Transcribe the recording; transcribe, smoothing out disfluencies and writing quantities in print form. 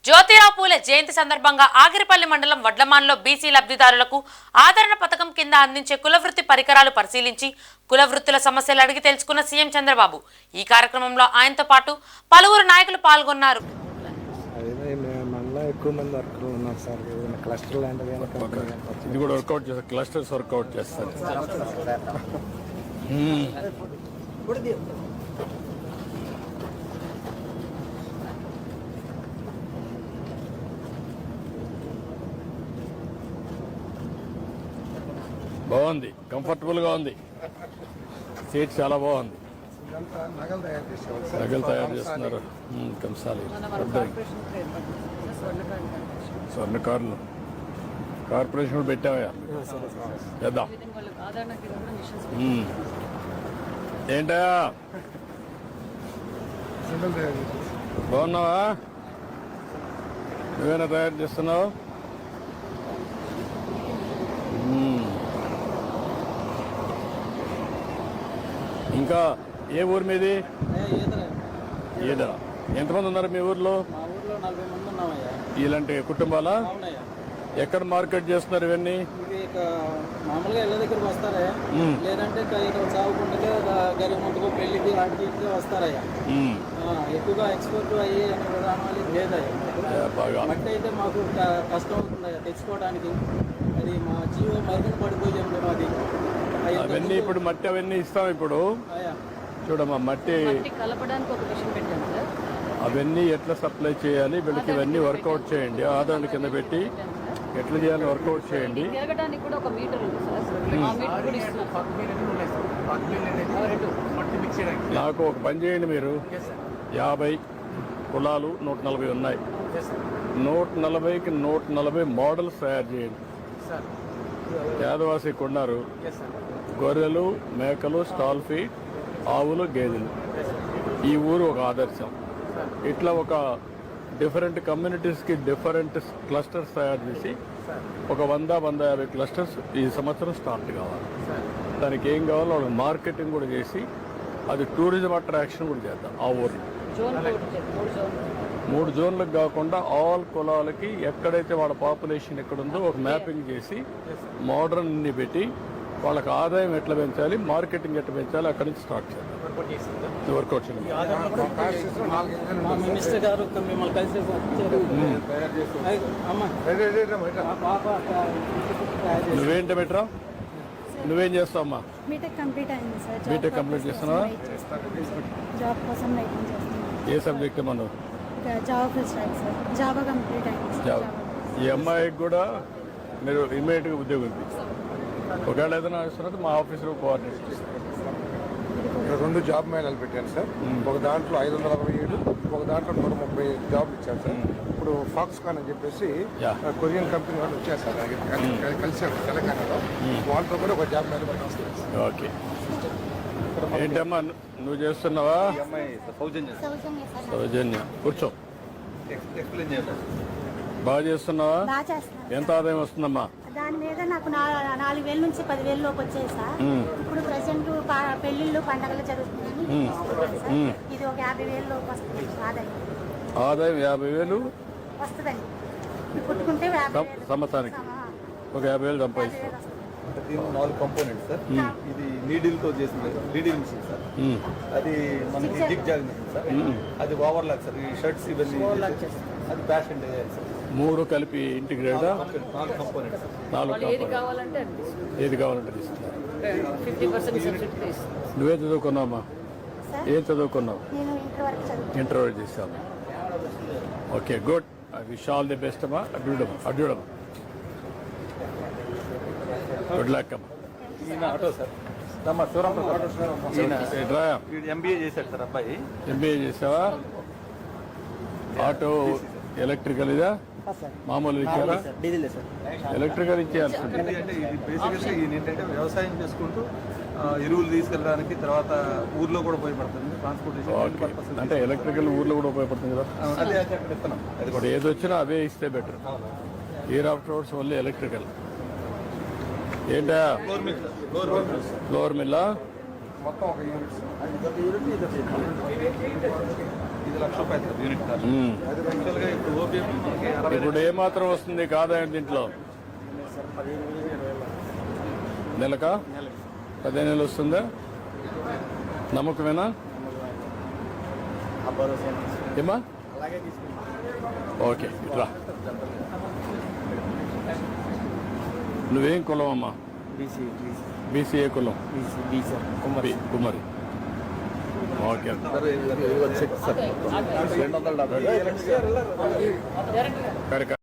జ్యోతిరావు పూలే జయంతి సందర్భంగా ఆగిరిపల్లి మండలం వడ్లమాన్లో బీసీ లబ్ధిదారులకు ఆదరణ పథకం కింద అందించే కులవృత్తి పరికరాలు పరిశీలించి కులవృత్తుల సమస్యలు అడిగి తెలుసుకున్న సీఎం చంద్రబాబు. ఈ కార్యక్రమంలో ఆయనతో పాటు పలువురు నాయకులు పాల్గొన్నారు. బాగుంది, కంఫర్టబుల్ గా ఉంది, సీట్ చాలా బాగుంది. నగలు తయారు చేస్తున్నారు. కంసాలి స్వర్ణకారులు కార్పొరేషన్ పెట్టావా? చేద్దాం. ఏంటా బాగున్నావా? నువ్వేనా తయారు చేస్తున్నావు? ఇంకా ఏ ఊరు మీది? ఈదరా. ఎంతమంది ఉన్నారు మీ ఊర్లో? ఇలాంటి కుటుంబాలా? ఎక్కడ మార్కెట్ చేస్తున్నారు ఇవన్నీ? మామూలుగా ఇళ్ళ దగ్గరకు వస్తారా, లేదంటే చావుకుంటే గరి ముందుకు పెళ్లికి వాటికి వస్తారయ్యా. ఎక్కువగా ఎక్స్పోర్ట్ అయ్యి అనే విధానాలు లేదయ్యా. మట్టి అయితే మాకు కష్టం అవుతుందయ్యా తెచ్చుకోవడానికి. అది మా జీవో మరుగున పడిపోయాము మాది. అవన్నీ ఇప్పుడు మట్టి అవన్నీ ఇస్తాం. ఇప్పుడు చూడమ్మా, మట్టి కలపడానికి ఒక మిషన్ పెట్టాను సార్. అవన్నీ ఎట్లా సప్లై చేయాలి వీళ్ళకి ఇవన్నీ వర్కౌట్ చేయండి. ఆదరణ కింద పెట్టి ఎట్లా చేయాలి వర్కౌట్ చేయండి. నాకు ఒక పని చేయండి, మీరు 50 కులాలు 140 ఉన్నాయి. 140కి 140 మోడల్స్ తయారు చేయండి. యాదవాసి కొన్నారు, గొర్రెలు, మేకలు, స్టాల్ ఫీడ్, ఆవులు, గేదెలు. ఈ ఊరు ఒక ఆదర్శం. ఇట్లా ఒక డిఫరెంట్ కమ్యూనిటీస్కి డిఫరెంట్ క్లస్టర్స్ తయారు చేసి ఒక 100-150 క్లస్టర్స్ ఈ సంవత్సరం స్టార్ట్ కావాలి. దానికి ఏం కావాలో వాళ్ళకి మార్కెటింగ్ కూడా చేసి అది టూరిజం అట్రాక్షన్ కూడా చేద్దాం. ఆ ఊరిని 3 జోన్లకు కాకుండా ఆల్ కులాలకి ఎక్కడైతే వాళ్ళ పాపులేషన్ ఎక్కడుందో ఒక మ్యాపింగ్ చేసి మోడర్న్ని పెట్టి వాళ్ళకి ఆదాయం ఎట్లా పెంచాలి, మార్కెటింగ్ ఎట్లా పెంచాలి, అక్కడి నుంచి స్టార్ట్ చేద్దాం. వర్కౌట్ చేయండి. నువ్వేంటి బెటరా? నువ్వేం చేస్తావు అమ్మా? బీటెక్ కంప్లీట్ అయింది సార్. బీటెక్ కంప్లీట్ చేస్తున్నావా? జాబ్ కోసం వెయిటింగ్ చేస్తున్నాను. ఏ సబ్జెక్ట్ మనం? Java full stock sir. Java complete అయింది సార్. ఈ అమ్మాయికి కూడా మీరు ఇమ్మీడియట్గా ఉద్యోగం ఇప్పించారు. ఒకవేళ ఏదైనా అవసరం మా ఆఫీసులో కోఆర్డినేట్ చేస్తారు. 2 జాబ్ మేళాలు పెట్టాను సార్. ఒక దాంట్లో 567, ఒక దాంట్లో 130 జాబ్లు ఇచ్చారు సార్. ఇప్పుడు ఫాక్స్కాన్ అని చెప్పేసి కొరియన్ కంపెనీ వాళ్ళు వచ్చారు సార్, కలిసారు తెలంగాణలో. వాళ్ళతో కూడా ఒక జాబ్ మేళ పెట్టాను. ఓకే. ఏంటమ్మా నువ్వు చేస్తున్నావా? సౌజన్య కూర్చో. బాగా చేస్తున్నావా? ఎంత ఆదాయం వస్తుందమ్మా? దాని మీద నాకు 4,000 నుంచి 10,000 లోపు వచ్చాయి సార్. ఇప్పుడు ప్రెసెంట్ పెళ్లిళ్ళు పండగలు జరుగుతున్నాయి. ఇది ఒక 50,000 లోపు వస్తుంది ఆదాయం. 50,000 వస్తుందండి. పుట్టుకుంటే సంవత్సరానికి ఒక 50,000 సంపాదిస్తారు. దీని 4 కంపోనెంట్స్ సార్. ఇది నీడిల్తో చేసింది నీడిల్ మిషన్ సార్. అది మనకి జిగ్ జాగ్ మిషన్ సార్. అది ఓవర్లాక్ సార్. ఈ షర్ట్స్ ఇవన్నీ అది ఫ్యాషన్ డిజైన్ సార్. 3 కలిపి ఇంటిగ్రేట్ 4 కంపోనెంట్స్. 4 ఏది కావాలంటే తీసుకున్నారు. నువ్వే చదువుకున్నావమ్మా? ఏం చదువుకున్నావు? ఇంటర్ వరకు చేసావు. Okay, good. I wish all the best అమ్మా. అడ్డూడమ్మా. గుడ్ లక్ అమ్మా. Auto sir. ఎంబీఏ చేశాడు సార్ అబ్బాయి. ఎంబీఏ చేసావా? ఆటో ఎలక్ట్రికల్ ఇదా? మామూలు ఇచ్చారా? ఎలక్ట్రికల్ ఇచ్చేయాల్సింది. అంటే ఇది బేసిక్గా ఏంటంటే వ్యవసాయం చేసుకుంటూ ఎరువులు తీసుకెళ్ళడానికి, తర్వాత ఊర్లో కూడా ఉపయోగపడుతుంది ట్రాన్స్పోర్టేషన్. అంటే ఎలక్ట్రికల్ ఊర్లో కూడా ఉపయోగపడుతుంది కదా. అదే ఇస్తున్నాం. అది కూడా ఏది వచ్చినా అవే ఇస్తే better. Year after words only electrical. ఏంటా ఫ్లోర్ మిల్లా? మొత్తం ఒక యూనిట్. ఇది ₹1,00,000 సార్ యూనిట్ కాస్ట్. యాక్చువల్గా ఇప్పుడు ఓపీఎం మనకి 60 ఇప్పుడు ఏమాత్రం వస్తుంది ఆదాయం దీంట్లో? నెలక 15,000 వస్తుందా? నమ్మకమేనా ఏమా? ఓకే రా. నువ్వేం కులం అమ్మా? బీసీఏ కులం? కుమారి. ఓకే సార్ ఇది చెక్ సార్ 270. కరెక్ట్.